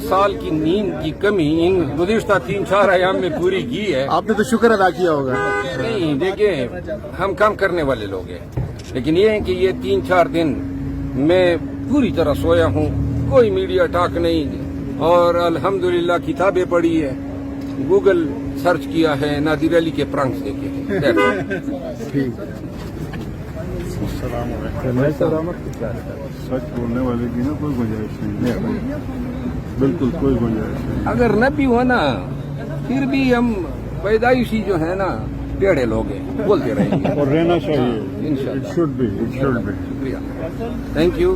سال کی نیند کی کمی ان گزشتہ 3-4 ایام میں پوری کی ہے. آپ نے تو شکر ادا کیا ہوگا. نہیں دیکھیں ہم کام کرنے والے لوگ ہیں، لیکن یہ ہے کہ یہ 3-4 دن میں پوری طرح سویا ہوں، کوئی میڈیا ٹاک نہیں، اور الحمدللہ کتابیں پڑھی ہے، گوگل سرچ کیا ہے، نادر علی کے پرانکس دیکھے ہیں. ٹھیک. سچ بولنے والے کی نا کوئی گنجائش نہیں، بالکل کوئی گنجائش نہیں. اگر نہ بھی ہو نا پھر بھی ہم پیدائشی جو ہے نا ٹیڑھے لوگ ہیں، بولتے رہیں گے اور رہنا چاہیے. انشاءاللہ. Should be. شکریہ، تھینک یو.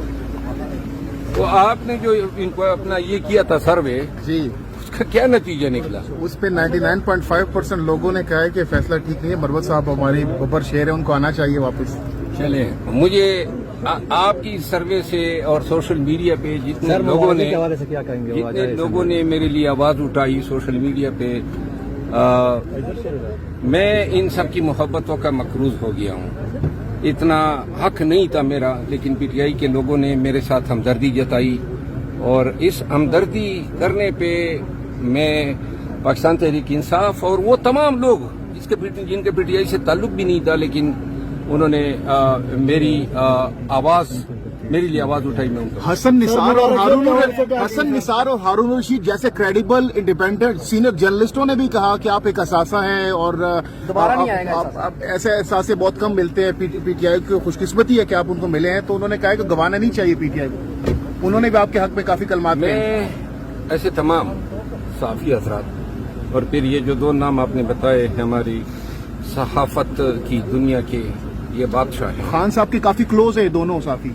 تو آپ نے جو ان کو اپنا یہ کیا تھا سروے، جی اس کا کیا نتیجہ نکلا؟ اس پہ 99.5% لوگوں نے کہا ہے کہ فیصلہ ٹھیک نہیں ہے. مروت صاحب ہماری ببر شہر ہے، ان کو آنا چاہیے واپس. چلیں مجھے آپ کی سروے سے اور سوشل میڈیا پہ جتنے لوگوں نے میرے لیے آواز اٹھائی سوشل میڈیا پہ، میں ان سب کی محبتوں کا مقروض ہو گیا ہوں. اتنا حق نہیں تھا میرا، لیکن پی ٹی آئی کے لوگوں نے میرے ساتھ ہمدردی جتائی، اور اس ہمدردی کرنے پہ میں پاکستان تحریک انصاف اور وہ تمام لوگ جن کے پی ٹی آئی سے تعلق بھی نہیں تھا، لیکن انہوں نے میری لیے آواز اٹھائی. میں ان کا حسن نثار اور ہارون رشید جیسے کریڈیبل انڈیپینڈنٹ سینئر جرنلسٹوں نے بھی کہا کہ آپ ایک اثاثہ ہیں، اور ایسے احساسے بہت کم ملتے ہیں. پی ٹی آئی کی خوش قسمتی ہے کہ آپ ان کو ملے ہیں، تو انہوں نے کہا کہ گوانا نہیں چاہیے پی ٹی آئی کو. انہوں نے بھی آپ کے حق میں کافی کلمات کہے. میں ایسے تمام صحافی حضرات، اور پھر یہ جو 2 نام آپ نے بتائے ہماری صحافت کی دنیا کے، یہ بادشاہ ہیں. خان صاحب کے کافی کلوز ہیں دونوں صحافی،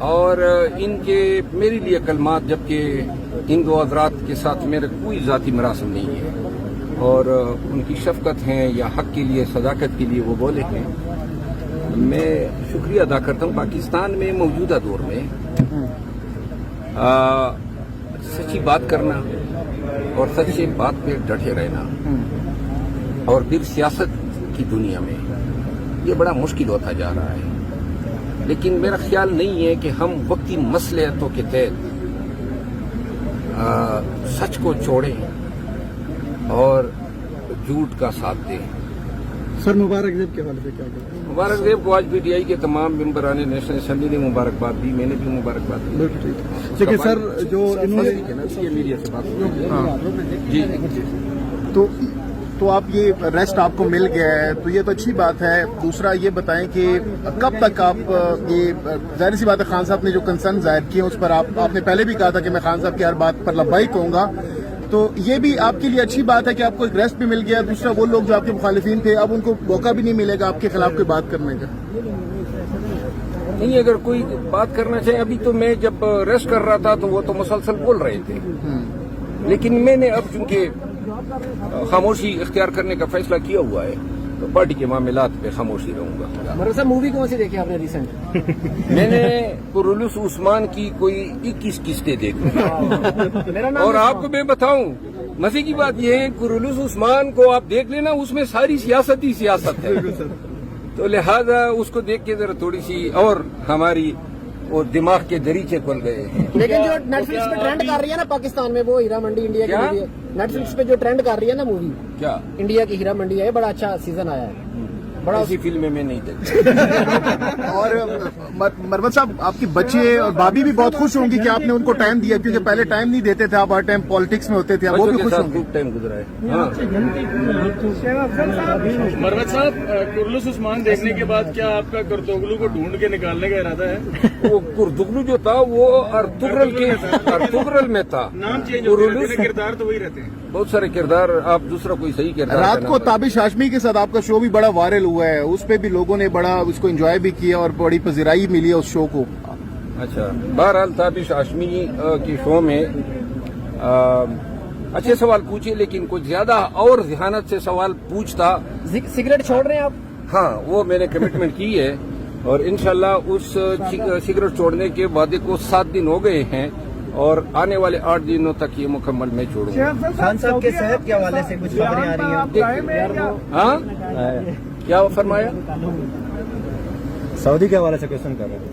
اور ان کے میرے لیے کلمات، جبکہ ان 2 حضرات کے ساتھ میرا کوئی ذاتی مراسم نہیں ہے، اور ان کی شفقت ہیں یا حق کے لیے صداقت کے لیے وہ بولے ہیں. میں شکریہ ادا کرتا ہوں. پاکستان میں موجودہ دور میں سچی بات کرنا اور سچی بات پہ ڈٹے رہنا، اور پھر سیاست کی دنیا میں یہ بڑا مشکل ہوتا جا رہا ہے. لیکن میرا خیال نہیں ہے کہ ہم وقتی مصلحتوں کے تحت سچ کو چھوڑیں اور جھوٹ کا ساتھ دیں. سر مبارک دیب کے حوالے سے کیا کہتے ہیں؟ مبارک دیب کو آج پی ٹی آئی کے تمام ممبران نیشنل اسمبلی نے مبارکباد دی، میں نے بھی مبارکباد دی. لیکن سر جو انہوں نے میڈیا سے بات جی، تو آپ یہ ریسٹ آپ کو مل گیا ہے تو یہ تو اچھی بات ہے. دوسرا یہ بتائیں کہ کب تک آپ یہ ظاہر سی بات ہے خان صاحب نے جو کنسرن ظاہر کیے اس پر آپ نے پہلے بھی کہا تھا کہ میں خان صاحب کی ہر بات پر لبیک کہوں گا، تو یہ بھی آپ کے لیے اچھی بات ہے کہ آپ کو ایک ریسٹ بھی مل گیا. دوسرا وہ لوگ جو آپ کے مخالفین تھے اب ان کو موقع بھی نہیں ملے گا آپ کے خلاف کوئی بات کرنے کا. نہیں، اگر کوئی بات کرنا چاہے، ابھی تو میں جب ریسٹ کر رہا تھا تو وہ تو مسلسل بول رہے تھے، لیکن میں نے اب چونکہ خاموشی اختیار کرنے کا فیصلہ کیا ہوا ہے تو پارٹی کے معاملات پہ خاموشی رہوں گا. مرزا مووی کون سی دیکھی آپ نے ریسنٹ؟ میں نے قرولوس عثمان کی کوئی 21 قسطیں دیکھی، اور آپ کو میں بتاؤں مزے کی بات یہ ہے قرولوس عثمان کو آپ دیکھ لینا، اس میں ساری سیاست ہی سیاست ہے. تو لہذا اس کو دیکھ کے ذرا تھوڑی سی اور ہماری وہ دماغ کے دریچے کھل گئے. لیکن جو نیٹ فلکس پہ ٹرینڈ کر رہی ہے نا پاکستان میں، وہ ہیرا منڈی انڈیا کی مووی ہے. نیٹ فلکس پہ جو ٹرینڈ کر رہی ہے نا مووی، کیا انڈیا کی ہیرا منڈی ہے، بڑا اچھا سیزن آیا ہے. بڑا اسی فلم میں نہیں دیکھتا. اور مروت صاحب آپ کے بچے اور بھابھی بھی بہت خوش ہوں گی کہ آپ نے ان کو ٹائم دیا، کیونکہ پہلے ٹائم نہیں دیتے تھے، آپ ہر ٹائم پالیٹکس میں ہوتے تھے، وہ بھی خوش ہوں گے. خوب ٹائم گزرا ہے. مروت صاحب، قرولوس عثمان دیکھنے کے بعد کیا آپ کا کرتوگلو کو ڈھونڈ کے نکالنے کا ارادہ ہے؟ وہ قرتغلو جو تھا وہ ارطغرل میں تھا. نام چینج ہو گیا، کردار تو وہی رہتے ہیں. بہت سارے کردار، آپ دوسرا کوئی صحیح کردار. رات کو تابش ہاشمی کے ساتھ آپ کا شو بھی بڑا وائرل ہوا ہے، اس پہ بھی لوگوں نے بڑا اس کو انجوائے بھی کیا اور بڑی پذیرائی ملی ہے اس شو کو. اچھا، بہرحال تابش ہاشمی کے شو میں اچھے سوال پوچھے، لیکن کچھ زیادہ اور ذہانت سے سوال پوچھتا. سگریٹ چھوڑ رہے ہیں آپ؟ ہاں، وہ میں نے کمٹمنٹ کی ہے، اور انشاءاللہ اس سگریٹ چھوڑنے کے وعدے کو 7 دن ہو گئے ہیں، اور آنے والے 8 دنوں تک یہ مکمل میں چھوڑوں گا. خان صاحب کے صحت کے حوالے سے کچھ خبریں آ رہی ہیں. ہاں، کیا فرمایا؟ سعودی کے حوالے سے کوشچن کر رہے ہیں.